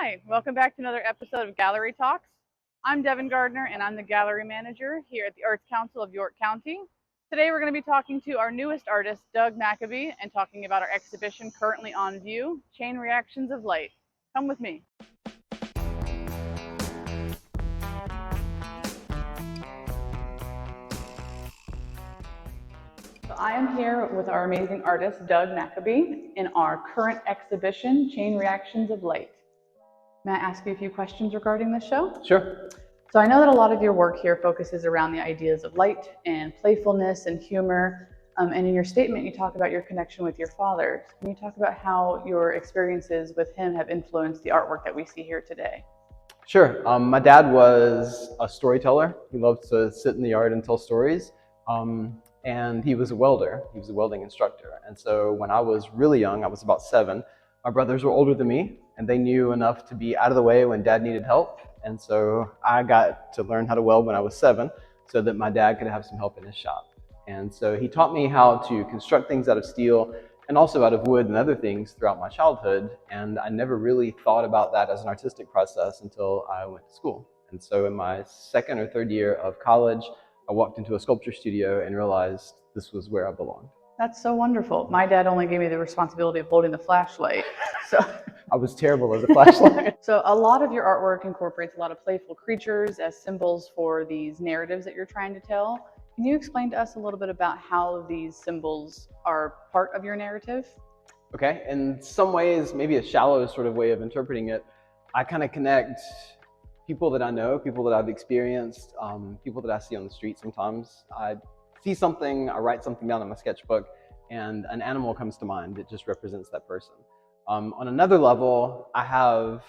Hi, welcome back to another episode of Gallery Talks. I'm Devin Gardner and I'm the gallery manager here at the Arts Council of York County. Today we're going to be talking to our newest artist, Doug Mcabee, and talking about our exhibition currently on view, Chain Reactions of Light. Come with me. So I am here with our amazing artist, Doug Mcabee, in our current exhibition, Chain Reactions of Light. May I ask you a few questions regarding this show? Sure. So I know that a lot of your work here focuses around the ideas of light and playfulness and humor. And in your statement, you talk about your connection with your father. Can you talk about how your experiences with him have influenced the artwork that we see here today? Sure. My dad was a storyteller. He loved to sit in the yard and tell stories. And he was a welder. He was a welding instructor. And so when I was really young, I was about 7, my brothers were older than me, and they knew enough to be out of the way when dad needed help. And so I got to learn how to weld when I was 7 so that my dad could have some help in his shop. And so he taught me how to construct things out of steel and also out of wood and other things throughout my childhood. And I never really thought about that as an artistic process until I went to school. And so in my 2nd or 3rd year of college, I walked into a sculpture studio and realized this was where I belonged. That's so wonderful. My dad only gave me the responsibility of holding the flashlight. So I was terrible at the flashlight. So a lot of your artwork incorporates a lot of playful creatures as symbols for these narratives that you're trying to tell. Can you explain to us a little bit about how these symbols are part of your narrative? Okay, in some ways, maybe a shallow sort of way of interpreting it, I kind of connect people that I know, people that I've experienced, people that I see on the street sometimes. I see something, I write something down in my sketchbook, and an animal comes to mind that just represents that person. On another level, I have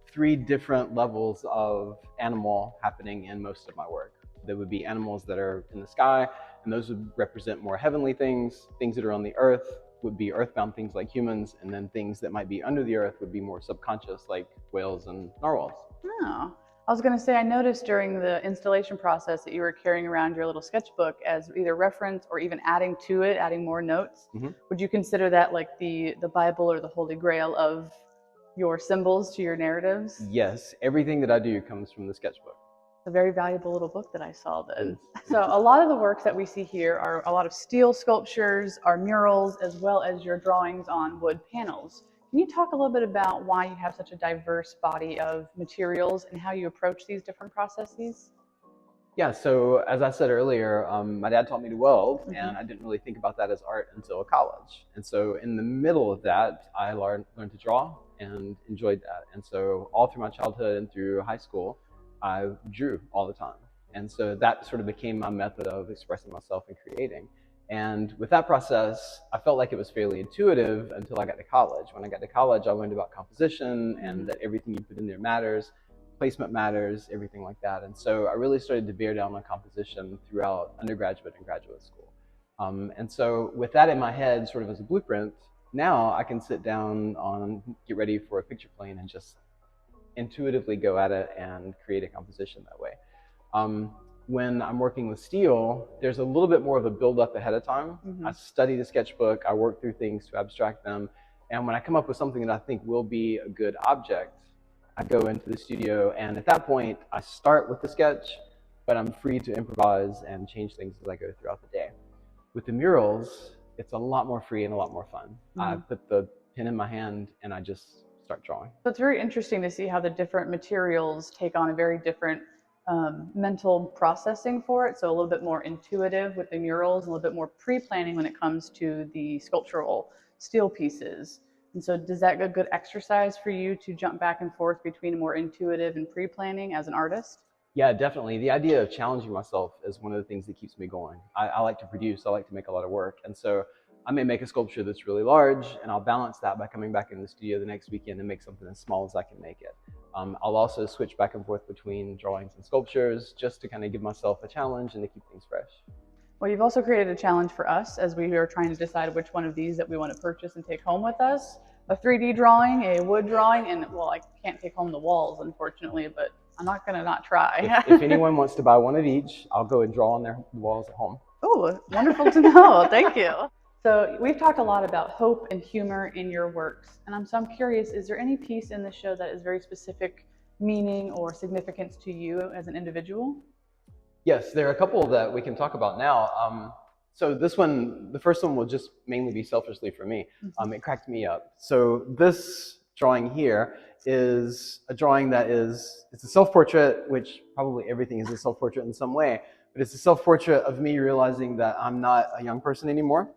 3 different levels of animal happening in most of my work. There would be animals that are in the sky, and those would represent more heavenly things. Things that are on the earth would be earthbound things like humans, and then things that might be under the earth would be more subconscious like whales and narwhals. Oh. I was going to say, I noticed during the installation process that you were carrying around your little sketchbook as either reference or even adding to it, adding more notes. Mm-hmm. Would you consider that like the Bible or the Holy Grail of your symbols to your narratives? Yes, everything that I do comes from the sketchbook. It's a very valuable little book that I saw then. So a lot of the works that we see here are a lot of steel sculptures, are murals, as well as your drawings on wood panels. Can you talk a little bit about why you have such a diverse body of materials and how you approach these different processes? Yeah, so as I said earlier, my dad taught me to weld, and I didn't really think about that as art until college. And so in the middle of that, I learned to draw and enjoyed that. And so all through my childhood and through high school, I drew all the time. And so that sort of became my method of expressing myself and creating. And with that process, I felt like it was fairly intuitive until I got to college. When I got to college, I learned about composition and that everything you put in there matters, placement matters, everything like that. And so I really started to bear down on composition throughout undergraduate and graduate school. And so with that in my head, sort of as a blueprint, now I can sit down get ready for a picture plane and just intuitively go at it and create a composition that way. When I'm working with steel, there's a little bit more of a build-up ahead of time. I study the sketchbook, I work through things to abstract them, and when I come up with something that I think will be a good object, I go into the studio, and at that point, I start with the sketch, but I'm free to improvise and change things as I go throughout the day. With the murals, it's a lot more free and a lot more fun. I put the pen in my hand, and I just start drawing. So it's very interesting to see how the different materials take on a very different mental processing for it. So a little bit more intuitive with the murals, a little bit more pre-planning when it comes to the sculptural steel pieces. And so does that a good exercise for you to jump back and forth between more intuitive and pre-planning as an artist? Yeah, definitely. The idea of challenging myself is one of the things that keeps me going. I like to produce, I like to make a lot of work. And so I may make a sculpture that's really large, and I'll balance that by coming back in the studio the next weekend and make something as small as I can make it. I'll also switch back and forth between drawings and sculptures just to kind of give myself a challenge and to keep things fresh. Well, you've also created a challenge for us as we are trying to decide which one of these that we want to purchase and take home with us. A 3D drawing, a wood drawing, and well, I can't take home the walls, unfortunately, but I'm not going to not try. If anyone wants to buy one of each, I'll go and draw on their walls at home. Oh, wonderful to know. Thank you. So we've talked a lot about hope and humor in your works, and I'm curious, is there any piece in the show that is very specific meaning or significance to you as an individual? Yes, there are a couple that we can talk about now. So this one, the first one will just mainly be selfishly for me. It cracked me up. So this drawing here is a drawing that it's a self-portrait, which probably everything is a self-portrait in some way, but it's a self-portrait of me realizing that I'm not a young person anymore.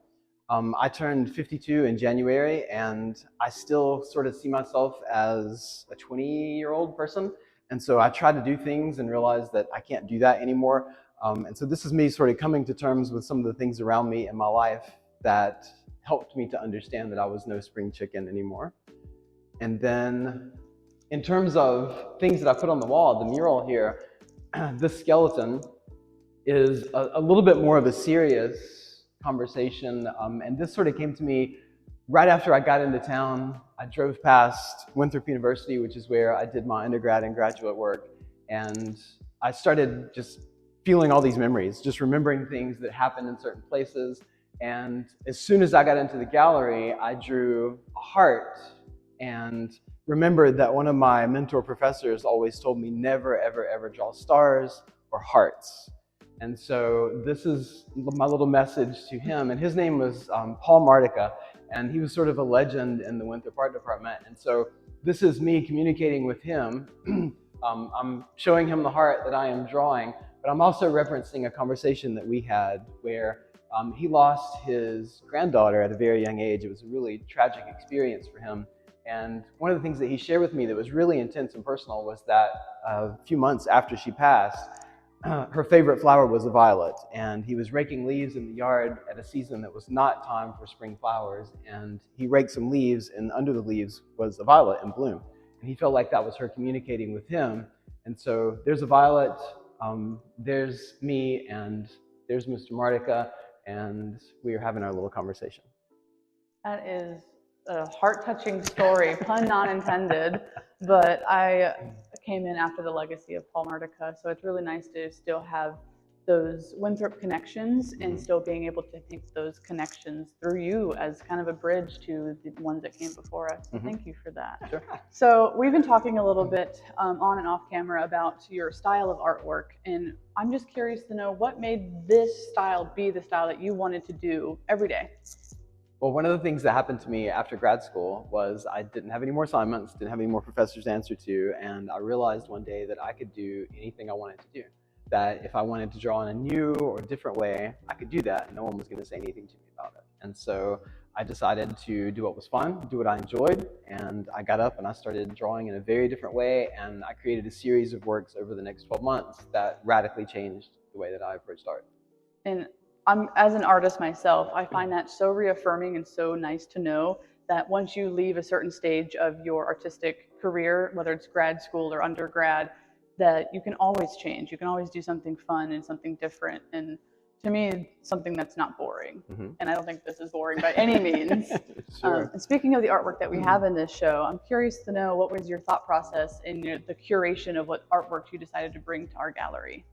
I turned 52 in January, and I still sort of see myself as a 20-year-old person. And so I try to do things and realize that I can't do that anymore. And so this is me sort of coming to terms with some of the things around me in my life that helped me to understand that I was no spring chicken anymore. And then in terms of things that I put on the wall, the mural here, this skeleton is a little bit more of a serious conversation. And this sort of came to me right after I got into town. I drove past Winthrop University, which is where I did my undergrad and graduate work. And I started just feeling all these memories, just remembering things that happened in certain places. And as soon as I got into the gallery, I drew a heart and remembered that one of my mentor professors always told me never, ever, ever draw stars or hearts. And so this is my little message to him. And his name was Paul Mardica, and he was sort of a legend in the Winthrop Art Department. And so this is me communicating with him. I'm showing him the heart that I am drawing, but I'm also referencing a conversation that we had where he lost his granddaughter at a very young age. It was a really tragic experience for him. And one of the things that he shared with me that was really intense and personal was that a few months after she passed, her favorite flower was a violet, and he was raking leaves in the yard at a season that was not time for spring flowers, and he raked some leaves, and under the leaves was a violet in bloom, and he felt like that was her communicating with him. And so there's a violet, there's me, and there's Mr. Mardica, and we are having our little conversation. That is a heart-touching story, pun not intended, but I came in after the legacy of Paul Mardica, so it's really nice to still have those Winthrop connections and still being able to think those connections through you as kind of a bridge to the ones that came before us. So thank you for that. Sure. So we've been talking a little bit on and off camera about your style of artwork, and I'm just curious to know what made this style be the style that you wanted to do every day. Well, one of the things that happened to me after grad school was I didn't have any more assignments, didn't have any more professors to answer to, and I realized one day that I could do anything I wanted to do. That if I wanted to draw in a new or different way, I could do that, and no one was going to say anything to me about it. And so I decided to do what was fun, do what I enjoyed, and I got up and I started drawing in a very different way, and I created a series of works over the next 12 months that radically changed the way that I approached art. And as an artist myself, I find that so reaffirming and so nice to know that once you leave a certain stage of your artistic career, whether it's grad school or undergrad, that you can always change. You can always do something fun and something different. And to me, something that's not boring. And I don't think this is boring by any means. Sure. And speaking of the artwork that we have in this show, I'm curious to know what was your thought process in the curation of what artwork you decided to bring to our gallery?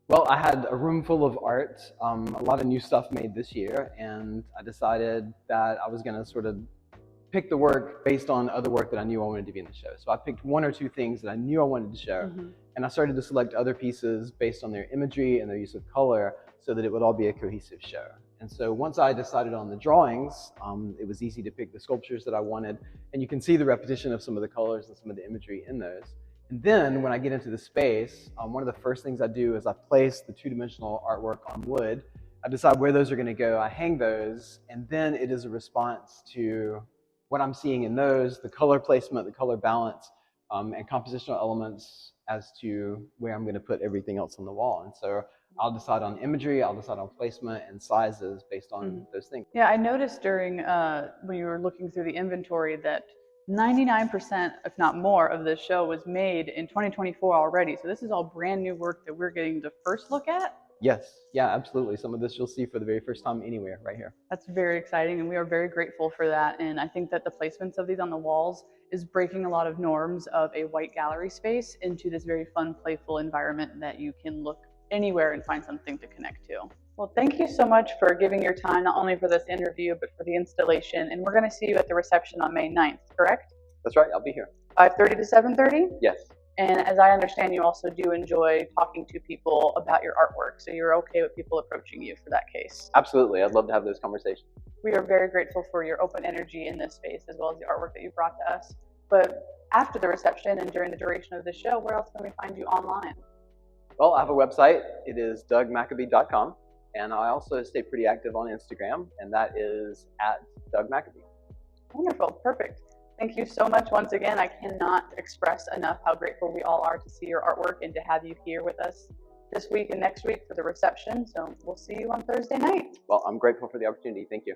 Well, I had a room full of art, a lot of new stuff made this year, and I decided that I was going to sort of pick the work based on other work that I knew I wanted to be in the show. So I picked one or two things that I knew I wanted to show, and I started to select other pieces based on their imagery and their use of color so that it would all be a cohesive show. And so once I decided on the drawings, it was easy to pick the sculptures that I wanted, and you can see the repetition of some of the colors and some of the imagery in those. And then when I get into the space, one of the first things I do is I place the two-dimensional artwork on wood. I decide where those are going to go, I hang those, and then it is a response to what I'm seeing in those, the color placement, the color balance, and compositional elements as to where I'm going to put everything else on the wall. And so I'll decide on imagery, I'll decide on placement and sizes based on those things. Yeah, I noticed during when you were looking through the inventory that 99%, if not more, of this show was made in 2024 already. So this is all brand new work that we're getting to first look at. Yes, yeah, absolutely. Some of this you'll see for the very first time anywhere right here. That's very exciting, and we are very grateful for that. And I think that the placements of these on the walls is breaking a lot of norms of a white gallery space into this very fun, playful environment that you can look anywhere and find something to connect to. Well, Well, thank you so much for giving your time, not only for this interview, but for the installation. And we're going to see you at the reception on May 9th, correct? That's right, I'll be here. 5:30 to 7:30? Yes. And as I understand, you also do enjoy talking to people about your artwork. So you're okay with people approaching you for that case? Absolutely, I'd love to have those conversations. We are very grateful for your open energy in this space, as well as the artwork that you brought to us. But after the reception and during the duration of the show, where else can we find you online? Well, I have a website. It is dougmcabee.com. And I also stay pretty active on Instagram, and that is @DougMcabee. Wonderful, perfect. Thank you so much once again. I cannot express enough how grateful we all are to see your artwork and to have you here with us this week and next week for the reception. So we'll see you on Thursday night. Well, I'm grateful for the opportunity. Thank you.